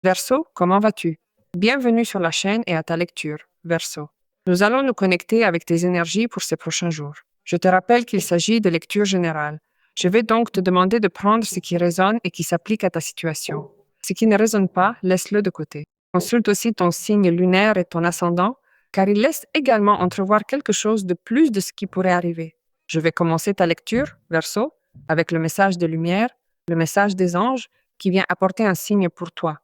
Verseau, comment vas-tu? Bienvenue sur la chaîne et à ta lecture. Verseau. Nous allons nous connecter avec tes énergies pour ces prochains jours. Je te rappelle qu'il s'agit de lecture générale. Je vais donc te demander de prendre ce qui résonne et qui s'applique à ta situation. Ce qui ne résonne pas, laisse-le de côté. Consulte aussi ton signe lunaire et ton ascendant, car il laisse également entrevoir quelque chose de plus de ce qui pourrait arriver. Je vais commencer ta lecture, Verseau, avec le message de lumière, le message des anges, qui vient apporter un signe pour toi.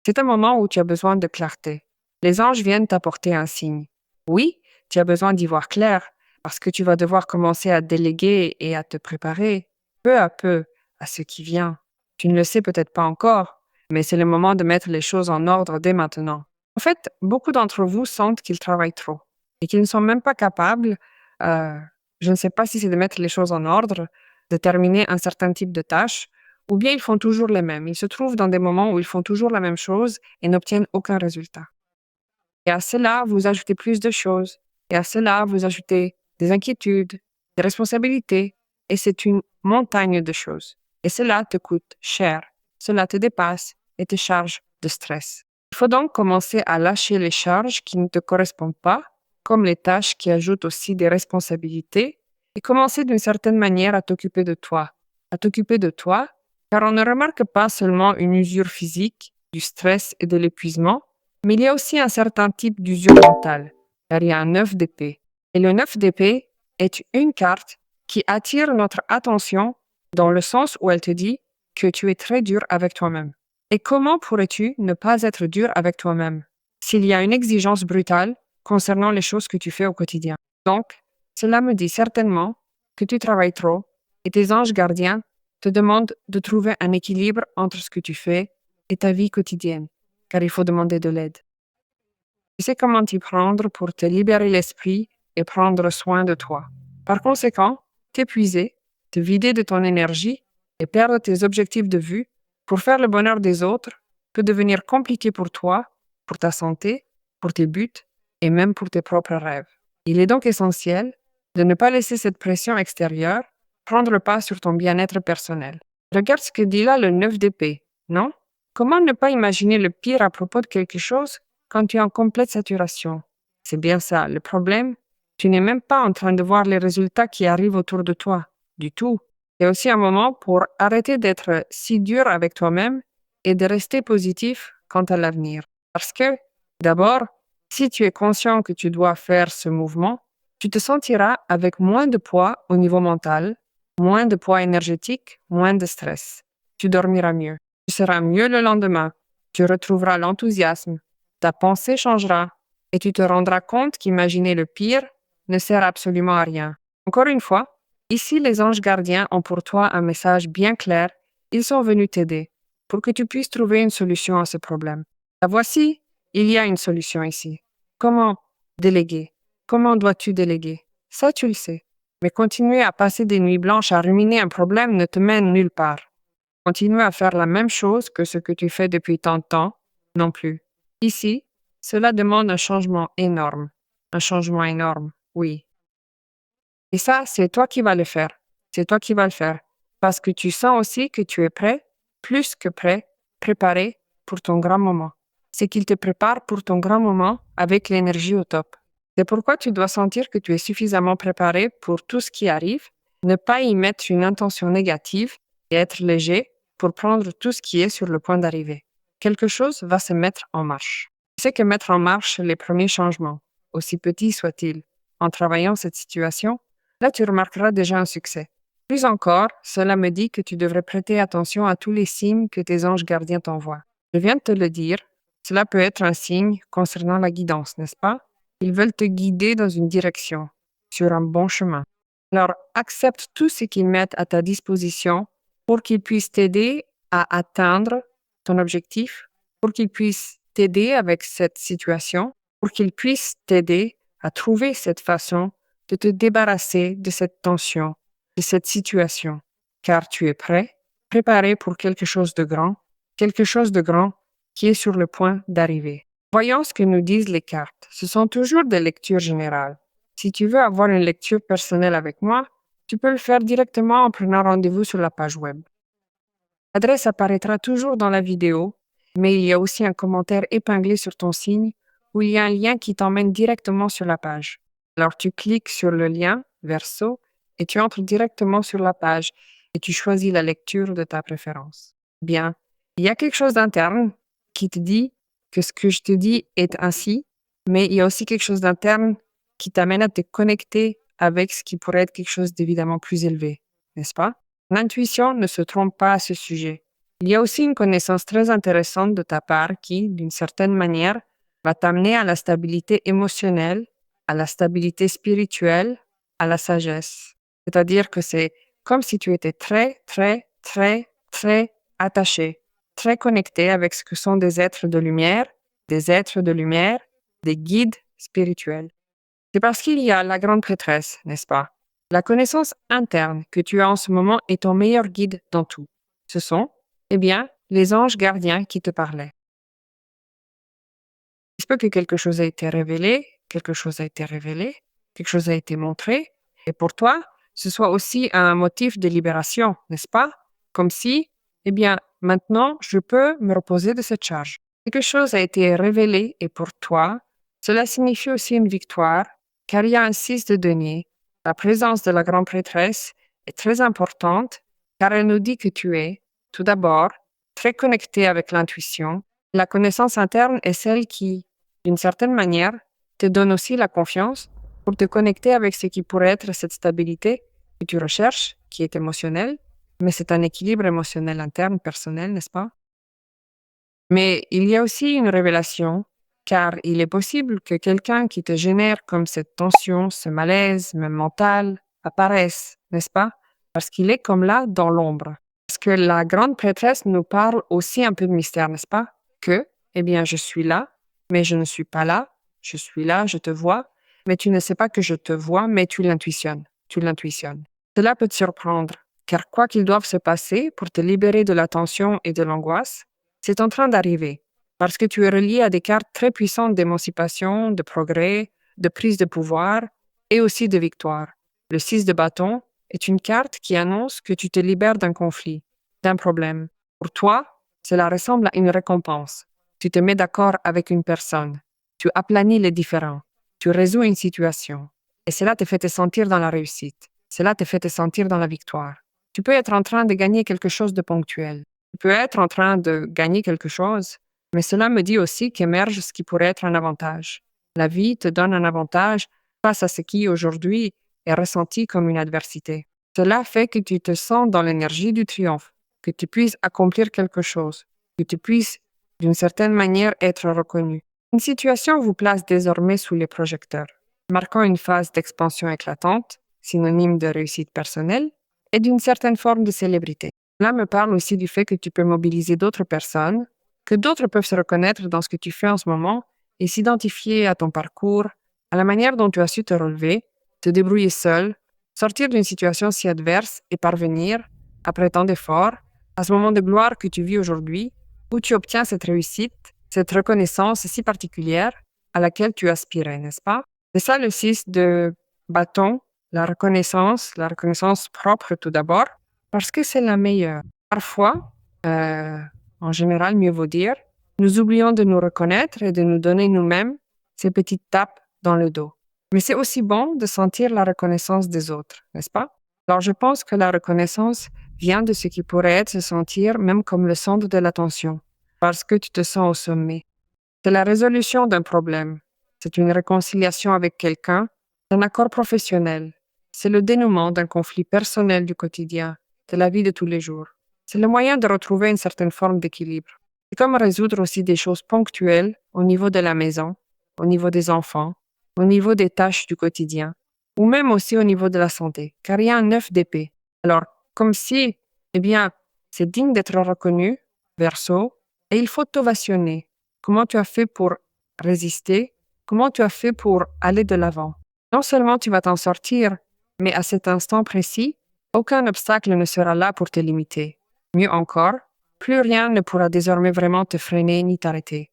C'est un moment où tu as besoin de clarté. Les anges viennent t'apporter un signe. Oui, tu as besoin d'y voir clair, parce que tu vas devoir commencer à déléguer et à te préparer, peu à peu, à ce qui vient. Tu ne le sais peut-être pas encore, mais c'est le moment de mettre les choses en ordre dès maintenant. En fait, beaucoup d'entre vous sentent qu'ils travaillent trop et qu'ils ne sont même pas capables, euh, je ne sais pas si c'est de mettre les choses en ordre, de terminer un certain type de tâches, ou bien ils font toujours les mêmes. Ils se trouvent dans des moments où ils font toujours la même chose et n'obtiennent aucun résultat. Et à cela, vous ajoutez plus de choses. Et à cela, vous ajoutez des inquiétudes, des responsabilités. Et c'est une montagne de choses. Et cela te coûte cher. Cela te dépasse et te charge de stress. Il faut donc commencer à lâcher les charges qui ne te correspondent pas, comme les tâches qui ajoutent aussi des responsabilités, et commencer d'une certaine manière à t'occuper de toi. À t'occuper de toi, car on ne remarque pas seulement une usure physique, du stress et de l'épuisement, mais il y a aussi un certain type d'usure mentale, car il y a un 9 d'épée. Et le 9 d'épée est une carte qui attire notre attention dans le sens où elle te dit que tu es très dur avec toi-même. Et comment pourrais-tu ne pas être dur avec toi-même s'il y a une exigence brutale concernant les choses que tu fais au quotidien? Donc, cela me dit certainement que tu travailles trop et tes anges gardiens te demandent de trouver un équilibre entre ce que tu fais et ta vie quotidienne, car il faut demander de l'aide. Tu sais comment t'y prendre pour te libérer l'esprit et prendre soin de toi. Par conséquent, t'épuiser, te vider de ton énergie et perdre tes objectifs de vue pour faire le bonheur des autres peut devenir compliqué pour toi, pour ta santé, pour tes buts et même pour tes propres rêves. Il est donc essentiel de ne pas laisser cette pression extérieure prendre le pas sur ton bien-être personnel. Regarde ce que dit là le 9 d'épée, non? Comment ne pas imaginer le pire à propos de quelque chose quand tu es en complète saturation? C'est bien ça, le problème. Tu n'es même pas en train de voir les résultats qui arrivent autour de toi, du tout. C'est aussi un moment pour arrêter d'être si dur avec toi-même et de rester positif quant à l'avenir. Parce que, d'abord, si tu es conscient que tu dois faire ce mouvement, tu te sentiras avec moins de poids au niveau mental, moins de poids énergétique, moins de stress. Tu dormiras mieux. Tu seras mieux le lendemain. Tu retrouveras l'enthousiasme. Ta pensée changera et tu te rendras compte qu'imaginer le pire ne sert absolument à rien. Encore une fois, ici les anges gardiens ont pour toi un message bien clair. Ils sont venus t'aider pour que tu puisses trouver une solution à ce problème. La voici, il y a une solution ici. Comment déléguer? Comment dois-tu déléguer? Ça, tu le sais. Mais continuer à passer des nuits blanches à ruminer un problème ne te mène nulle part. Continuer à faire la même chose que ce que tu fais depuis tant de temps, non plus. Ici, cela demande un changement énorme. Un changement énorme, oui. Et ça, c'est toi qui vas le faire. C'est toi qui vas le faire. Parce que tu sens aussi que tu es prêt, plus que prêt, préparé pour ton grand moment. C'est qu'il te prépare pour ton grand moment avec l'énergie au top. C'est pourquoi tu dois sentir que tu es suffisamment préparé pour tout ce qui arrive, ne pas y mettre une intention négative et être léger pour prendre tout ce qui est sur le point d'arriver. Quelque chose va se mettre en marche. Tu sais que mettre en marche les premiers changements, aussi petits soient-ils, en travaillant cette situation, là tu remarqueras déjà un succès. Plus encore, cela me dit que tu devrais prêter attention à tous les signes que tes anges gardiens t'envoient. Je viens de te le dire, cela peut être un signe concernant la guidance, n'est-ce pas? Ils veulent te guider dans une direction, sur un bon chemin. Alors, accepte tout ce qu'ils mettent à ta disposition pour qu'ils puissent t'aider à atteindre ton objectif, pour qu'ils puissent t'aider avec cette situation, pour qu'ils puissent t'aider à trouver cette façon de te débarrasser de cette tension, de cette situation, car tu es prêt, préparé pour quelque chose de grand qui est sur le point d'arriver. Voyons ce que nous disent les cartes. Ce sont toujours des lectures générales. Si tu veux avoir une lecture personnelle avec moi, tu peux le faire directement en prenant rendez-vous sur la page web. L'adresse apparaîtra toujours dans la vidéo, mais il y a aussi un commentaire épinglé sur ton signe où il y a un lien qui t'emmène directement sur la page. Alors tu cliques sur le lien verso et tu entres directement sur la page et tu choisis la lecture de ta préférence. Bien, il y a quelque chose d'interne qui te dit que ce que je te dis est ainsi, mais il y a aussi quelque chose d'interne qui t'amène à te connecter avec ce qui pourrait être quelque chose d'évidemment plus élevé, n'est-ce pas? L'intuition ne se trompe pas à ce sujet. Il y a aussi une connaissance très intéressante de ta part qui, d'une certaine manière, va t'amener à la stabilité émotionnelle, à la stabilité spirituelle, à la sagesse. C'est-à-dire que c'est comme si tu étais très, très, très, très attaché, très connecté avec ce que sont des êtres de lumière, des guides spirituels. C'est parce qu'il y a la grande prêtresse, n'est-ce pas? La connaissance interne que tu as en ce moment est ton meilleur guide dans tout. Ce sont, eh bien, les anges gardiens qui te parlaient. Il se peut que quelque chose a été révélé, quelque chose a été révélé, quelque chose a été montré, et pour toi, ce soit aussi un motif de libération, n'est-ce pas? Comme si, eh bien, maintenant, je peux me reposer de cette charge. Quelque chose a été révélé, et pour toi, cela signifie aussi une victoire, car il y a un 6 de denier. La présence de la grande prêtresse est très importante, car elle nous dit que tu es, tout d'abord, très connecté avec l'intuition. La connaissance interne est celle qui, d'une certaine manière, te donne aussi la confiance pour te connecter avec ce qui pourrait être cette stabilité que tu recherches, qui est émotionnelle, mais c'est un équilibre émotionnel interne, personnel, n'est-ce pas? Mais il y a aussi une révélation, car il est possible que quelqu'un qui te génère comme cette tension, ce malaise, même mental, apparaisse, n'est-ce pas? Parce qu'il est comme là, dans l'ombre. Parce que la grande prêtresse nous parle aussi un peu de mystère, n'est-ce pas? Que, eh bien, je suis là, mais je ne suis pas là. Je suis là, je te vois, mais tu ne sais pas que je te vois, mais tu l'intuitionnes. Tu l'intuitionnes. Cela peut te surprendre, car quoi qu'il doive se passer pour te libérer de la tension et de l'angoisse, c'est en train d'arriver, parce que tu es relié à des cartes très puissantes d'émancipation, de progrès, de prise de pouvoir et aussi de victoire. Le 6 de bâton est une carte qui annonce que tu te libères d'un conflit, d'un problème. Pour toi, cela ressemble à une récompense. Tu te mets d'accord avec une personne, tu aplanis les différends, tu résous une situation, et cela te fait te sentir dans la réussite, cela te fait te sentir dans la victoire. Tu peux être en train de gagner quelque chose de ponctuel. Tu peux être en train de gagner quelque chose, mais cela me dit aussi qu'émerge ce qui pourrait être un avantage. La vie te donne un avantage face à ce qui, aujourd'hui, est ressenti comme une adversité. Cela fait que tu te sens dans l'énergie du triomphe, que tu puisses accomplir quelque chose, que tu puisses, d'une certaine manière, être reconnu. Une situation vous place désormais sous les projecteurs, marquant une phase d'expansion éclatante, synonyme de réussite personnelle, et d'une certaine forme de célébrité. Cela me parle aussi du fait que tu peux mobiliser d'autres personnes, que d'autres peuvent se reconnaître dans ce que tu fais en ce moment et s'identifier à ton parcours, à la manière dont tu as su te relever, te débrouiller seul, sortir d'une situation si adverse et parvenir, après tant d'efforts, à ce moment de gloire que tu vis aujourd'hui, où tu obtiens cette réussite, cette reconnaissance si particulière à laquelle tu aspirais, n'est-ce pas? C'est ça le 6 de bâton, la reconnaissance propre tout d'abord, parce que c'est la meilleure. Parfois, en général, mieux vaut dire, nous oublions de nous reconnaître et de nous donner nous-mêmes ces petites tapes dans le dos. Mais c'est aussi bon de sentir la reconnaissance des autres, n'est-ce pas? Alors je pense que la reconnaissance vient de ce qui pourrait être se sentir même comme le centre de l'attention, parce que tu te sens au sommet. C'est la résolution d'un problème. C'est une réconciliation avec quelqu'un, un accord professionnel. C'est le dénouement d'un conflit personnel du quotidien, de la vie de tous les jours. C'est le moyen de retrouver une certaine forme d'équilibre. C'est comme résoudre aussi des choses ponctuelles au niveau de la maison, au niveau des enfants, au niveau des tâches du quotidien, ou même aussi au niveau de la santé, car il y a un 9 d'épée. Alors, comme si, eh bien, c'est digne d'être reconnu, verso, et il faut t'ovationner. Comment tu as fait pour résister? Comment tu as fait pour aller de l'avant? Non seulement tu vas t'en sortir, mais à cet instant précis, aucun obstacle ne sera là pour te limiter. Mieux encore, plus rien ne pourra désormais vraiment te freiner ni t'arrêter.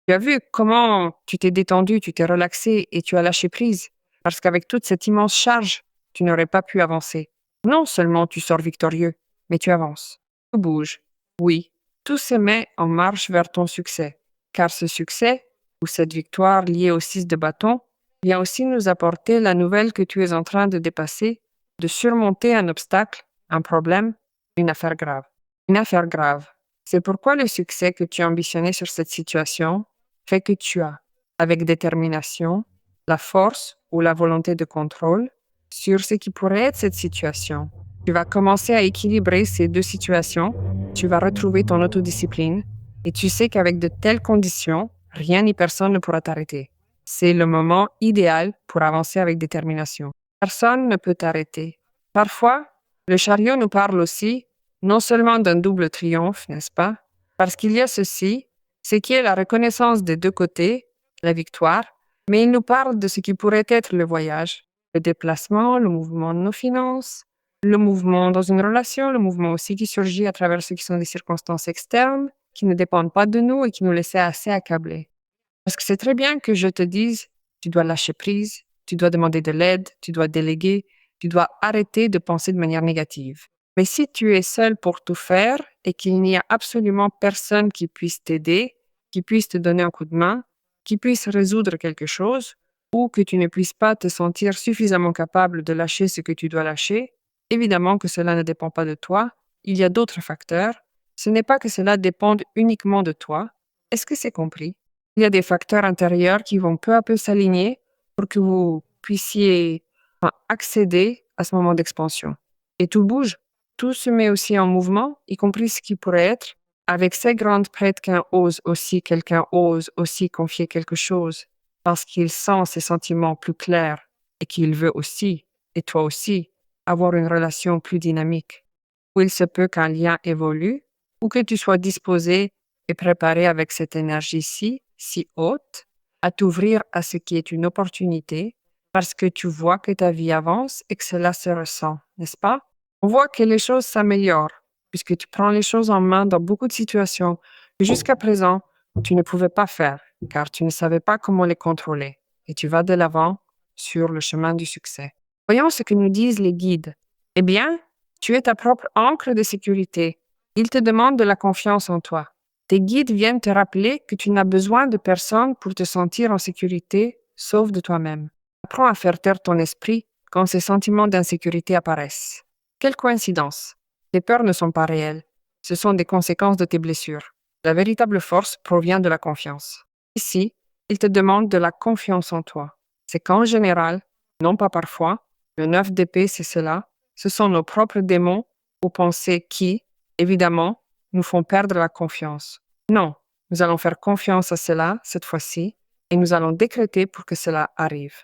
Tu as vu comment tu t'es détendu, tu t'es relaxé et tu as lâché prise, parce qu'avec toute cette immense charge, tu n'aurais pas pu avancer. Non seulement tu sors victorieux, mais tu avances. Tout bouge. Oui, tout se met en marche vers ton succès. Car ce succès, ou cette victoire liée au 6 de bâton, vient aussi nous apporter la nouvelle que tu es en train de dépasser, de surmonter un obstacle, un problème, une affaire grave. Une affaire grave. C'est pourquoi le succès que tu ambitionnais sur cette situation fait que tu as, avec détermination, la force ou la volonté de contrôle sur ce qui pourrait être cette situation. Tu vas commencer à équilibrer ces deux situations, tu vas retrouver ton autodiscipline et tu sais qu'avec de telles conditions, rien ni personne ne pourra t'arrêter. C'est le moment idéal pour avancer avec détermination. Personne ne peut t'arrêter. Parfois, le chariot nous parle aussi non seulement d'un double triomphe, n'est-ce pas? Parce qu'il y a ceci, ce qui est la reconnaissance des deux côtés, la victoire, mais il nous parle de ce qui pourrait être le voyage, le déplacement, le mouvement de nos finances, le mouvement dans une relation, le mouvement aussi qui surgit à travers ce qui sont des circonstances externes, qui ne dépendent pas de nous et qui nous laissent assez accablés. Parce que c'est très bien que je te dise, tu dois lâcher prise, tu dois demander de l'aide, tu dois déléguer, tu dois arrêter de penser de manière négative. Mais si tu es seul pour tout faire et qu'il n'y a absolument personne qui puisse t'aider, qui puisse te donner un coup de main, qui puisse résoudre quelque chose, ou que tu ne puisses pas te sentir suffisamment capable de lâcher ce que tu dois lâcher, évidemment que cela ne dépend pas de toi, il y a d'autres facteurs. Ce n'est pas que cela dépende uniquement de toi. Est-ce que c'est compris? Il y a des facteurs intérieurs qui vont peu à peu s'aligner pour que vous puissiez accéder à ce moment d'expansion. Et tout bouge, tout se met aussi en mouvement, y compris ce qui pourrait être. Avec ces grandes prêtres quelqu'un ose aussi confier quelque chose parce qu'il sent ses sentiments plus clairs et qu'il veut aussi, et toi aussi, avoir une relation plus dynamique, où il se peut qu'un lien évolue ou que tu sois disposé et préparé avec cette énergie-ci, si haute, à t'ouvrir à ce qui est une opportunité parce que tu vois que ta vie avance et que cela se ressent, n'est-ce pas? On voit que les choses s'améliorent puisque tu prends les choses en main dans beaucoup de situations que jusqu'à présent, tu ne pouvais pas faire car tu ne savais pas comment les contrôler et tu vas de l'avant sur le chemin du succès. Voyons ce que nous disent les guides. Eh bien, tu es ta propre ancre de sécurité. Ils te demandent de la confiance en toi. Tes guides viennent te rappeler que tu n'as besoin de personne pour te sentir en sécurité, sauf de toi-même. Apprends à faire taire ton esprit quand ces sentiments d'insécurité apparaissent. Quelle coïncidence! Les peurs ne sont pas réelles. Ce sont des conséquences de tes blessures. La véritable force provient de la confiance. Ici, ils te demandent de la confiance en toi. C'est qu'en général, non pas parfois, le 9 d'épée, c'est cela. Ce sont nos propres démons ou pensées qui, évidemment, nous font perdre la confiance. Non, nous allons faire confiance à cela cette fois-ci et nous allons décréter pour que cela arrive.